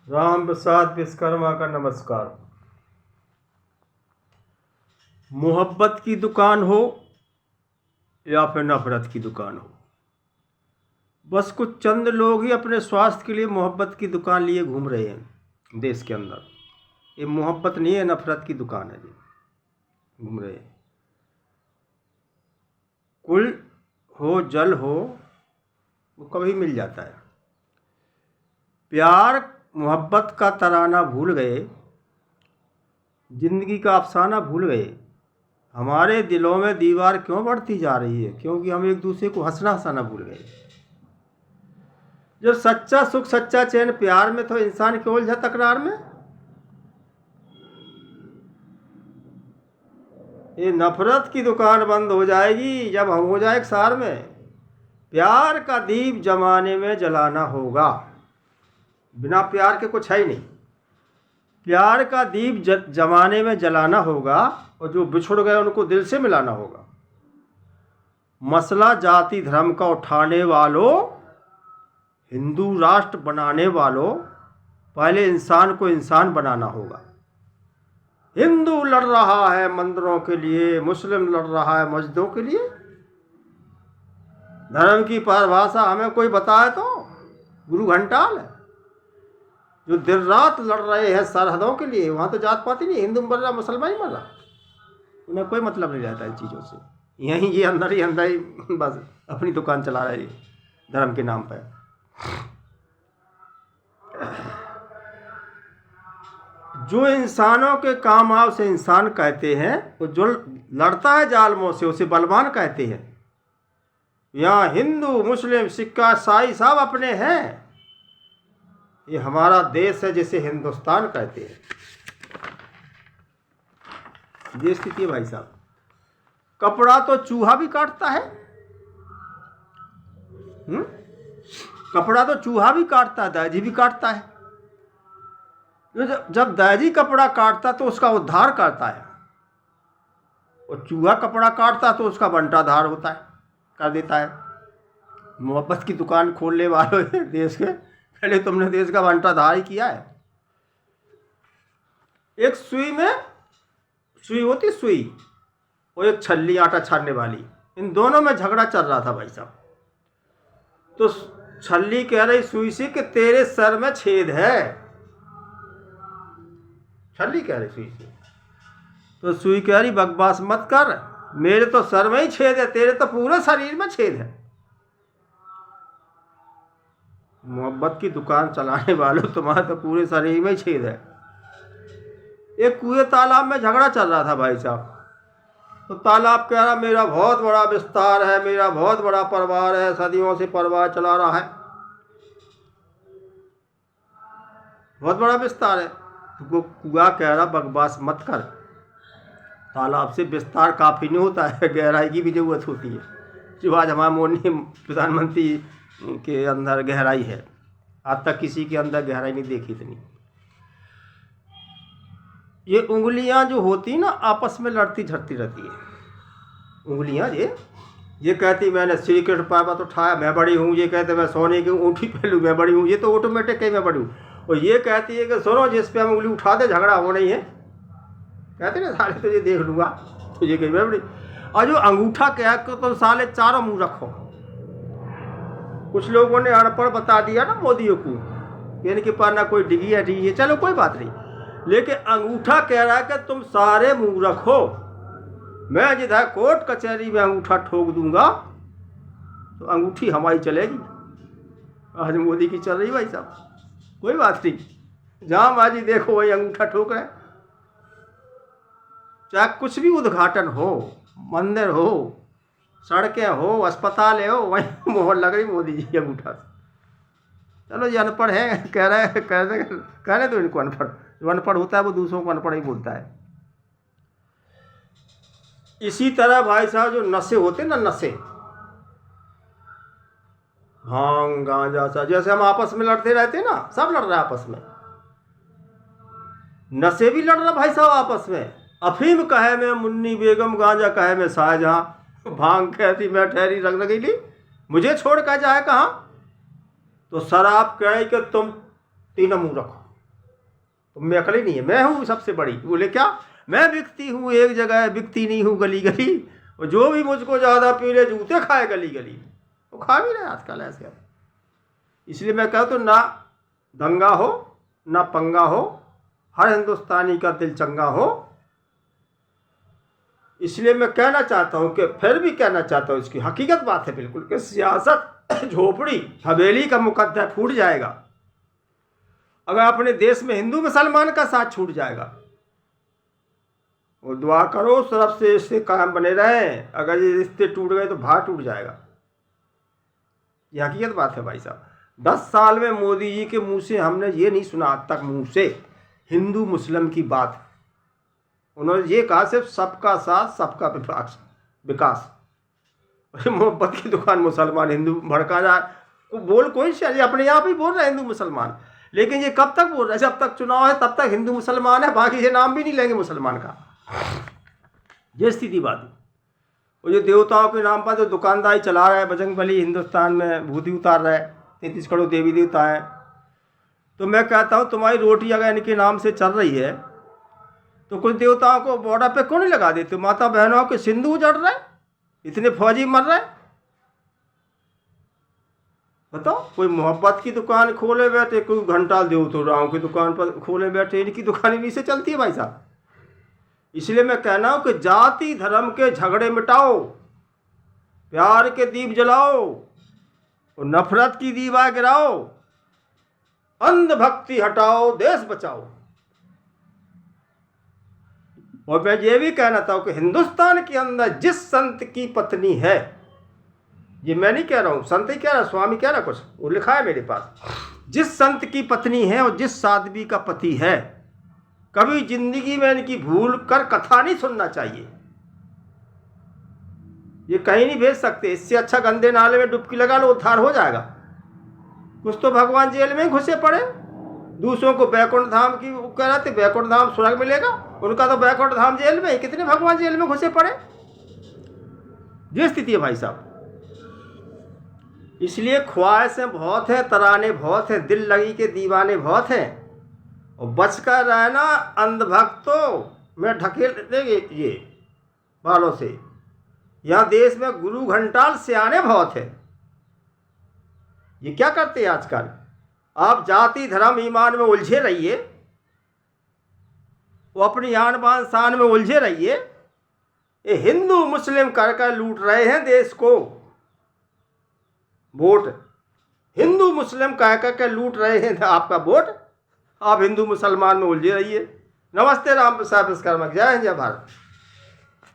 राम प्रसाद विश्वकर्मा का नमस्कार। मोहब्बत की दुकान हो या फिर नफरत की दुकान हो, बस कुछ चंद लोग ही अपने स्वास्थ्य के लिए मोहब्बत की दुकान लिए घूम रहे हैं देश के अंदर। ये मोहब्बत नहीं है, नफरत की दुकान है जी, घूम रहे हैं। कुल हो जल हो वो कभी मिल जाता है। प्यार मोहब्बत का तराना भूल गए, जिंदगी का अफसाना भूल गए। हमारे दिलों में दीवार क्यों बढ़ती जा रही है? क्योंकि हम एक दूसरे को हंसना हंसाना भूल गए। जब सच्चा सुख सच्चा चैन प्यार में, तो इंसान क्यों उलझा तकरार में? ये नफरत की दुकान बंद हो जाएगी जब हम हो जाए सार में। प्यार का दीप जमाने में जलाना होगा, बिना प्यार के कुछ है ही नहीं। प्यार का दीप जमाने में जलाना होगा, और जो बिछुड़ गए उनको दिल से मिलाना होगा। मसला जाति धर्म का उठाने वालों, हिंदू राष्ट्र बनाने वालों, पहले इंसान को इंसान बनाना होगा। हिंदू लड़ रहा है मंदिरों के लिए, मुस्लिम लड़ रहा है मस्जिदों के लिए। धर्म की परिभाषा हमें कोई बताए तो? गुरु घंटाल है जो दिन रात लड़ रहे हैं सरहदों के लिए। वहाँ तो जात पात ही नहीं, हिंदू मर रहा मुसलमान ही मर रहा, उन्हें कोई मतलब नहीं रहता इन चीज़ों से। यहीं ये अंदर ही बस अपनी दुकान चला रहे हैं धर्म के नाम पर। जो इंसानों के काम आओ उसे इंसान कहते हैं, और जो लड़ता है जालमों से उसे बलवान कहते हैं। यहाँ हिंदू मुस्लिम सिख ईसाई सब अपने हैं। ये हमारा देश है जिसे हिंदुस्तान कहते हैं। ये स्थिति है भाई साहब। कपड़ा तो चूहा भी काटता है। कपड़ा तो चूहा भी काटता है, दर्जी भी काटता है। जब दर्जी कपड़ा काटता तो उसका उद्धार करता है, और चूहा कपड़ा काटता तो उसका बंटाधार होता है, कर देता है। मोहब्बत की दुकान खोलने वालों देश के, पहले तुमने देश का बंटाधार ही किया है। एक सुई होती सुई, और एक छल्ली आटा छानने वाली, इन दोनों में झगड़ा चल रहा था भाई साहब। तो छल्ली कह रही सुई से कि तेरे सर में छेद है। छल्ली कह रही सुई से, तो सुई कह रही बकवास मत कर, मेरे तो सर में ही छेद है, तेरे तो पूरे शरीर में छेद है। मोहब्बत की दुकान चलाने वालों, तुम्हारे तो पूरे शरीर में ही छेद है। एक कुएं तालाब में झगड़ा चल रहा था भाई साहब। तो तालाब कह रहा मेरा बहुत बड़ा विस्तार है, मेरा बहुत बड़ा परिवार है, सदियों से परिवार चला रहा है, बहुत बड़ा विस्तार है। तो कुआं कह रहा बकवास मत कर, तालाब से विस्तार काफ़ी नहीं होता है, गहराई की भी जरूरत होती है। जो आज हमारे माननीय प्रधानमंत्री के अंदर गहराई है, आज तक किसी के अंदर गहराई नहीं देखी इतनी। ये उंगलियां जो होती ना, आपस में लड़ती झड़ती रहती है उंगलियां। ये कहती मैंने सिगरेट पर्वत उठाया, मैं बड़ी हूँ। ये कहते मैं सोने की ऊँटी पहलू, मैं बड़ी हूँ। ये तो ऑटोमेटिक है मैं बड़ी हूँ। और ये कहती है कि सुनो जिस पे हम उंगली उठा दे झगड़ा हो नहीं है, कहते ना साले तुझे देख लूँगा, तुझे कही मैं बड़ी। और जो अंगूठा कह कर तो साले चारों मुँह रखो। कुछ लोगों ने अनपढ़ बता दिया ना मोदियों को, इनके पास ना कोई डिग्री है, चलो कोई बात नहीं, लेकिन अंगूठा कह रहा है कि तुम सारे मुंह रखो। मैं जिधर कोर्ट कचहरी में अंगूठा ठोक दूंगा तो अंगूठी हमारी चलेगी। आज मोदी की चल रही भाई साहब, कोई बात नहीं, जहां माजी देखो वही अंगूठा ठोक रहे। चाहे कुछ भी उद्घाटन हो, मंदिर हो, सड़कें हो, अस्पताल हो, वहीं मोहर लग रही मोदी जी की अंगूठा से। चलो ये अनपढ़ है, कहने तो इनको अनपढ़। जो अनपढ़ होता है वो दूसरों को अनपढ़ ही बोलता है। इसी तरह भाई साहब जो नशे होते ना, नशे भांग गांजा सा, जैसे हम आपस में लड़ते रहते ना, सब लड़ रहा है आपस में, नशे भी लड़ रहा भाई साहब आपस में। अफीम कहे में मुन्नी बेगम, गांजा कहे में शाहजहां, भांग कहती मैं ठहरी रंग रंगीली, मुझे छोड़ कर जाए कहाँ। तो शराब कहे कि तुम तीनों मुंह रखो, में अकल ही नहीं है, मैं हूँ सबसे बड़ी। बोले क्या, मैं बिकती हूँ एक जगह, बिकती नहीं हूँ गली गली, और जो भी मुझको ज़्यादा पी ले जूते खाए गली गली। वो खा भी रहे आजकल ऐसे। इसलिए मैं कहता हूँ ना दंगा हो ना पंगा हो, हर हिंदुस्तानी का दिल चंगा हो। इसलिए मैं कहना चाहता हूँ कि फिर भी कहना चाहता हूँ, इसकी हकीकत बात है बिल्कुल, कि सियासत झोपड़ी हवेली का मुकद्दर फूट जाएगा अगर अपने देश में हिंदू मुसलमान का साथ छूट जाएगा। और दुआ करो तरफ से इससे कायम बने रहें, अगर ये रिश्ते टूट गए तो भार टूट जाएगा। ये हकीकत बात है भाई साहब। 10 साल में मोदी जी के मुंह से हमने ये नहीं सुना आज तक, मुंह से हिंदू मुस्लिम की बात। उन्होंने ये कहा सिर्फ सबका साथ सबका विकास। मोहब्बत की दुकान मुसलमान हिंदू भड़का जा बोल कोई चाहिए, अपने आप ही बोल रहे हैं हिंदू मुसलमान। लेकिन ये कब तक बोल रहे हैं, जब तक चुनाव है तब तक हिंदू मुसलमान है, बाकी ये नाम भी नहीं लेंगे मुसलमान का। ये स्थिति बात है। और जो देवताओं के नाम पर जो दुकानदारी चला रहा है, बजरंग बली हिंदुस्तान में भूति उतार रहा है, 33 करोड़ देवी देवता हैं, तो मैं कहता हूँ तुम्हारी रोटी अगर इनके नाम से चल रही है तो कुछ देवताओं को बॉर्डर पे क्यों नहीं लगा देते? माता बहनों के सिंधु उजड़ रहे, इतने फौजी मर रहे। बताओ, कोई मोहब्बत की दुकान खोले बैठे, कोई घंटा देवतों की दुकान पर खोले बैठे, इनकी दुकान इन्हीं से चलती है भाई साहब। इसलिए मैं कहना हूँ कि जाति धर्म के झगड़े मिटाओ, प्यार के दीप जलाओ और नफरत की दीवार गिराओ, अंधभक्ति हटाओ, देश बचाओ। और मैं ये भी कहना था कि हिंदुस्तान के अंदर जिस संत की पत्नी है, ये मैं नहीं कह रहा हूँ, संत ही कह रहा, स्वामी कह रहा, कुछ वो लिखा है मेरे पास, जिस संत की पत्नी है और जिस साध्वी का पति है, कभी जिंदगी में इनकी भूल कर कथा नहीं सुनना चाहिए। ये कहीं नहीं भेज सकते, इससे अच्छा गंदे नाले में डुबकी लगा लो, उद्धार हो जाएगा। कुछ तो भगवान जेल में घुसे पड़े, दूसरों को बैकुंठ धाम की कह रहे थे, बैकुंठ धाम स्वर्ग मिलेगा, उनका तो बैकुंठ धाम जेल में। कितने भगवान जेल में घुसे पड़े। ये स्थिति है भाई साहब। इसलिए ख्वाहिशें बहुत हैं, तराने बहुत हैं, दिल लगी के दीवाने बहुत हैं, और बचकर रहना अंधभक्तों में ढकेल देंगे ये बालों से। यहाँ देश में गुरु घंटाल सियाने बहुत हैं। ये क्या करते हैं आजकल? आप जाति धर्म ईमान में उलझे रहिए, वो अपनी आन बान शान में उलझे रहिए। ये हिंदू मुस्लिम कर लूट रहे हैं देश को। वोट हिंदू मुस्लिम कह कर लूट रहे हैं आपका वोट। आप हिंदू मुसलमान में उलझे रहिए। नमस्ते, राम प्रसाद विश्वकर्मा, जय हिंद, जय भारत।